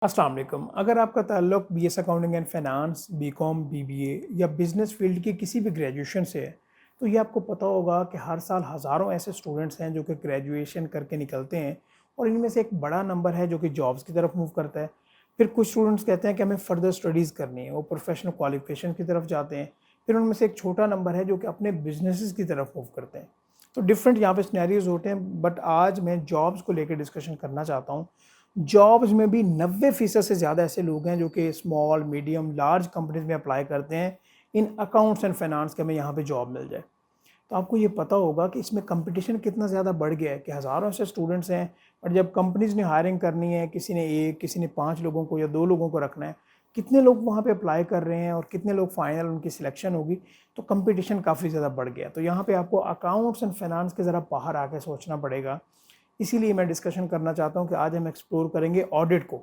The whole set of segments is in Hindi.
अस्सलाम वालेकुम। अगर आपका ताल्लुक BS accounting and finance, BCom, BBA या बिज़नेस फील्ड की किसी भी ग्रेजुएशन से है, तो ये आपको पता होगा कि हर साल हज़ारों ऐसे स्टूडेंट्स हैं जो कि ग्रेजुएशन करके निकलते हैं और इनमें से एक बड़ा नंबर है जो कि जॉब्स की तरफ मूव करता है। फिर कुछ स्टूडेंट्स कहते हैं कि हमें फ़र्दर स्टडीज़ करनी है, वो प्रोफेशनल क्वालिफ़िकेशन की तरफ जाते हैं। फिर उनमें से एक छोटा नंबर है जो कि अपने बिज़नेसेस की तरफ मूव करते हैं। तो डिफरेंट यहाँ पे सिनेरियोज़ होते हैं, बट आज मैं जॉब्स को लेकर डिस्कशन करना चाहता हूँ। जॉब्स में भी 90% से ज़्यादा ऐसे लोग हैं जो कि स्मॉल, मीडियम, लार्ज कंपनीज़ में अप्लाई करते हैं इन अकाउंट्स एंड फाइनेंस के हमें यहाँ पे जॉब मिल जाए। तो आपको ये पता होगा कि इसमें कंपटीशन कितना ज़्यादा बढ़ गया है कि हज़ारों ऐसे स्टूडेंट्स हैं और जब कंपनीज़ ने हायरिंग करनी है, किसी ने 1, किसी ने 5 लोगों को या 2 लोगों को रखना है, कितने लोग वहाँ पे अप्लाई कर रहे हैं और कितने लोग फाइनल उनकी सिलेक्शन होगी, तो कंपटीशन काफ़ी ज़्यादा बढ़ गया है। तो यहाँ पे आपको अकाउंट्स एंड फाइनेंस के ज़रा बाहर आके सोचना पड़ेगा। इसीलिए मैं डिस्कशन करना चाहता हूँ कि आज हम एक्सप्लोर करेंगे ऑडिट को,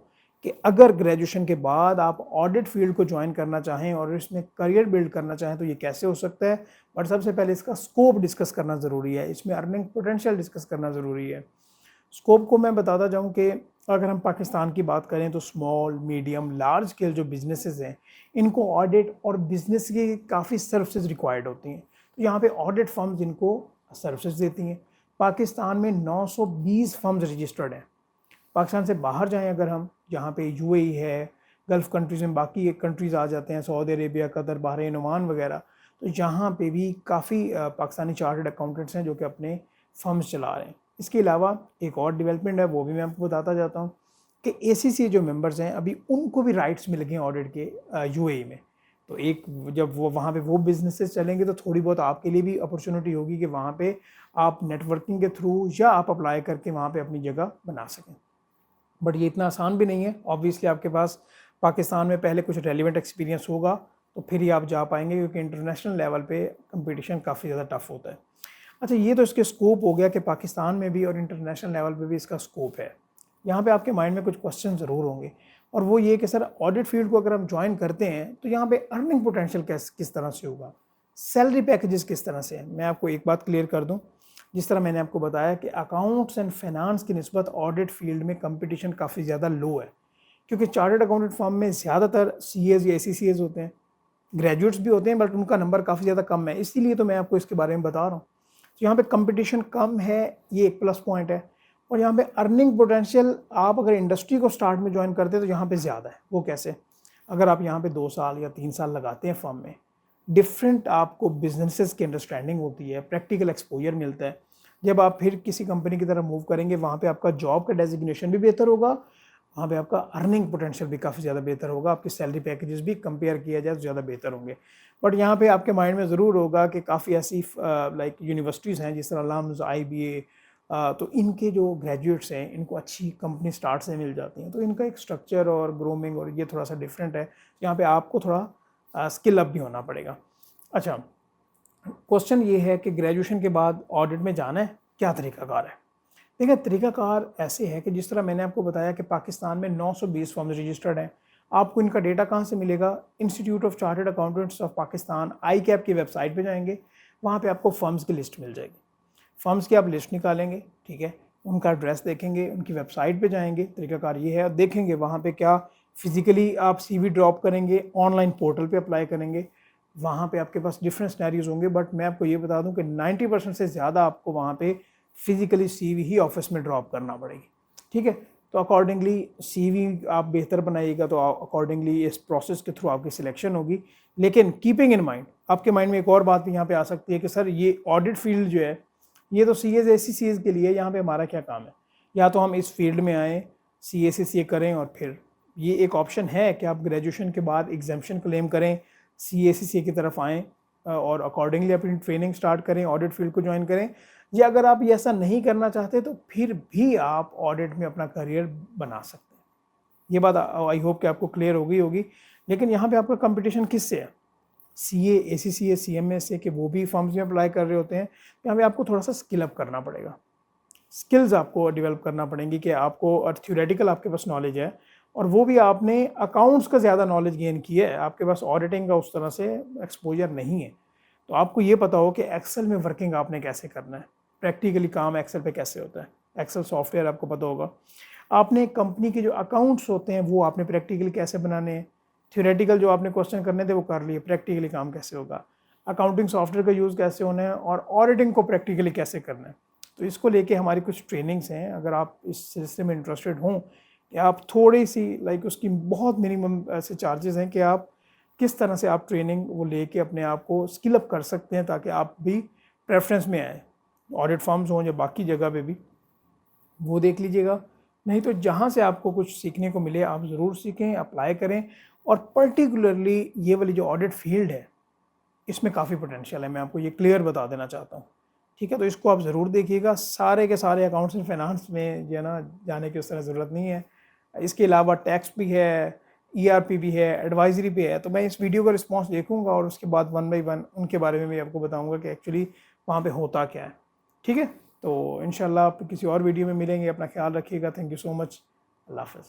कि अगर ग्रेजुएशन के बाद आप ऑडिट फील्ड को ज्वाइन करना चाहें और इसमें करियर बिल्ड करना चाहें तो ये कैसे हो सकता है। बट सबसे पहले इसका स्कोप डिस्कस करना ज़रूरी है, इसमें अर्निंग पोटेंशियल डिस्कस करना ज़रूरी है। स्कोप को मैं बताता जाऊँ कि अगर हम पाकिस्तान की बात करें तो स्मॉल, मीडियम, लार्ज स्केल जो बिजनेसेस हैं, इनको ऑडिट और बिजनेस की काफ़ी सर्विसेज रिक्वायर्ड होती हैं। तो यहाँ पे ऑडिट फर्म्स इनको सर्विसेज देती हैं। पाकिस्तान में 920 फर्म्स रजिस्टर्ड हैं। पाकिस्तान से बाहर जाएं अगर हम, जहाँ पे यूएई है, गल्फ़ कंट्रीज़ में बाकी कंट्रीज़ आ जाते हैं, Saudi Arabia, Qatar, Bahrain, Oman वगैरह, तो यहाँ पे भी काफ़ी पाकिस्तानी चार्टर्ड अकाउंटेंट्स हैं जो कि अपने फर्म्स चला रहे हैं। इसके अलावा एक और डेवलपमेंट है, वो भी मैं आपको बताता जाता हूँ कि एसीसी जो मेंबर्स हैं अभी उनको भी राइट्स मिल गए हैं ऑडिट के यूएई में। तो एक जब वो वहाँ पे वो बिजनेसेस चलेंगे तो थोड़ी बहुत आपके लिए भी अपॉर्चुनिटी होगी कि वहाँ पे आप नेटवर्किंग के थ्रू या आप अप्लाई करके वहाँ पे अपनी जगह बना सकें। बट ये इतना आसान भी नहीं है। ऑब्वियसली आपके पास पाकिस्तान में पहले कुछ रेलिवेंट एक्सपीरियंस होगा तो फिर ही आप जा पाएंगे, क्योंकि इंटरनेशनल लेवल पे कंपटीशन काफ़ी ज़्यादा टफ होता है। अच्छा, ये तो इसके स्कोप हो गया कि पाकिस्तान में भी और इंटरनेशनल लेवल पे भी इसका स्कोप है। यहाँ पे आपके माइंड में कुछ क्वेश्चन ज़रूर होंगे, और वो ये कि सर ऑडिट फील्ड को अगर हम ज्वाइन करते हैं तो यहाँ पे अर्निंग पोटेंशियल किस तरह से होगा, सैलरी पैकेजेस किस तरह से हैं। मैं आपको एक बात क्लियर कर दूँ, जिस तरह मैंने आपको बताया कि अकाउंट्स एंड फाइनेंस की निस्बत ऑडिट फील्ड में कंपटीशन काफ़ी ज़्यादा लो है, क्योंकि चार्टर्ड अकाउंटेंट फर्म में ज़्यादातर सीएज या एसीसीएज होते हैं। ग्रेजुएट्स भी होते हैं बट उनका नंबर काफ़ी ज़्यादा कम है, इसीलिए तो मैं आपको इसके बारे में बता रहा हूँ। तो यहाँ पे कंपटीशन कम है, ये एक प्लस पॉइंट है। और यहाँ पे अर्निंग पोटेंशियल आप अगर इंडस्ट्री को स्टार्ट में ज्वाइन करते हैं तो यहाँ पे ज़्यादा है। वो कैसे? अगर आप यहाँ पे 2 साल या 3 साल लगाते हैं फर्म में, डिफरेंट आपको बिजनेसेस की अंडरस्टैंडिंग होती है, प्रैक्टिकल एक्सपोजर मिलता है। जब आप फिर किसी कंपनी की तरफ मूव करेंगे, वहाँ पे आपका जॉब का डेजिग्नेशन भी बेहतर होगा, वहाँ पे आपका अर्निंग पोटेंशियल भी काफ़ी ज़्यादा बेहतर होगा, आपकी सैलरी पैकेजेस भी कंपेयर किया जाए तो ज़्यादा बेहतर होंगे। बट यहाँ पे आपके माइंड में ज़रूर होगा कि काफ़ी ऐसी लाइक यूनिवर्सिटीज़ हैं जिस तरह लम्स, आईबीए, तो इनके जो ग्रेजुएट्स हैं इनको अच्छी कंपनी स्टार्ट से मिल जाती हैं, तो इनका एक स्ट्रक्चर और ग्रूमिंग और ये थोड़ा सा डिफरेंट है। यहाँ पे आपको थोड़ा स्किल अप भी होना पड़ेगा। अच्छा, क्वेश्चन ये है कि ग्रेजुएशन के बाद ऑडिट में जाना है, क्या तरीकाकार है? देखिए, तरीकाकार ऐसे है कि जिस तरह मैंने आपको बताया कि पाकिस्तान में 920 फर्म्स रजिस्टर्ड हैं। आपको इनका डेटा कहाँ से मिलेगा? Institute of chartered accountants of Pakistan, I cap की वेबसाइट पे जाएंगे, वहाँ पे आपको फर्म्स की लिस्ट मिल जाएगी। फर्म्स की आप लिस्ट निकालेंगे, ठीक है, उनका एड्रेस देखेंगे, उनकी वेबसाइट पे जाएंगे, तरीकाकार ये है, और देखेंगे वहाँ पे क्या फिजिकली आप सीवी ड्रॉप करेंगे, ऑनलाइन पोर्टल पे अप्लाई करेंगे, वहाँ पे आपके पास डिफरेंट सिनेरियोज होंगे। बट मैं आपको ये बता दूं कि 90% से ज़्यादा आपको वहाँ पे फिजिकली सीवी ही ऑफिस में ड्रॉप करना पड़ेगी, ठीक है। तो अकॉर्डिंगली सीवी आप बेहतर बनाइएगा तो अकॉर्डिंगली इस प्रोसेस के थ्रू आपकी सिलेक्शन होगी। लेकिन कीपिंग इन माइंड, आपके माइंड में एक और बात भी यहाँ पे आ सकती है कि सर ये ऑडिट फील्ड जो है ये तो सी एस ऐसी चीज़ के लिए, यहाँ पे हमारा क्या काम है? या तो हम इस फील्ड में आएँ, सी एस सी करें, और फिर ये एक ऑप्शन है कि आप ग्रेजुएशन के बाद एग्जामेशन क्लेम करें, सी एस सी की तरफ आएँ और अकॉर्डिंगली अपनी ट्रेनिंग स्टार्ट करें, ऑडिट फील्ड को ज्वाइन करें। या अगर आप ये ऐसा नहीं करना चाहते तो फिर भी आप ऑडिट में अपना करियर बना सकते हैं। ये बात आई होप कि आपको क्लियर हो गई होगी। लेकिन यहाँ पे आपका कंपटीशन किससे है? सी ए सी सी ए सी एम एस से, कि वो भी फॉर्म्स में अप्लाई कर रहे होते हैं। यहाँ पे आपको थोड़ा सा स्किल अप करना पड़ेगा, स्किल्स आपको डेवलप करना पड़ेंगी कि आपको, और थ्योरेटिकल आपके पास नॉलेज है और वो भी आपने अकाउंट्स का ज़्यादा नॉलेज गेन किया है, आपके पास ऑडिटिंग का उस तरह से एक्सपोजर नहीं है। तो आपको ये पता हो कि एक्सेल में वर्किंग आपने कैसे करना है, प्रैक्टिकली काम एक्सेल पे कैसे होता है, एक्सेल सॉफ्टवेयर आपको पता होगा। आपने कंपनी के जो अकाउंट्स होते हैं वो आपने प्रैक्टिकली कैसे बनाने हैं, थ्योरेटिकल जो आपने क्वेश्चन करने थे वो कर लिए, प्रैक्टिकली काम कैसे होगा, अकाउंटिंग सॉफ्टवेयर का यूज़ कैसे होना है और ऑडिटिंग को प्रैक्टिकली कैसे करना है। तो इसको लेके हमारी कुछ ट्रेनिंग्स हैं, अगर आप इस सिलसिले में इंटरेस्टेड हों कि आप थोड़ी सी लाइक उसकी बहुत मिनिमम ऐसे चार्जेस हैं कि आप किस तरह से आप ट्रेनिंग वो लेके अपने आप को स्किल अप कर सकते हैं ताकि आप भी प्रेफरेंस में आएँ, ऑडिट फर्म्स हों या बाकी जगह पे भी, वो देख लीजिएगा। नहीं तो जहाँ से आपको कुछ सीखने को मिले आप ज़रूर सीखें, अप्लाई करें। और पर्टिकुलरली ये वाली जो ऑडिट फील्ड है इसमें काफ़ी पोटेंशियल है, मैं आपको ये क्लियर बता देना चाहता हूँ। ठीक है, तो इसको आप ज़रूर देखिएगा। सारे के सारे अकाउंट्स एंड फाइनेंस में जो है ना जाने की उस तरह ज़रूरत नहीं है। इसके अलावा टैक्स भी है, ईआरपी भी है, एडवाइजरी भी है। तो मैं इस वीडियो का रिस्पॉन्स देखूंगा और उसके बाद वन बाई वन उनके बारे में भी आपको बताऊंगा कि एक्चुअली वहाँ पे होता क्या है। ठीक है, तो इंशाल्लाह आप किसी और वीडियो में मिलेंगे। अपना ख्याल रखिएगा। Thank you so much. अल्लाह हाफ़िज़।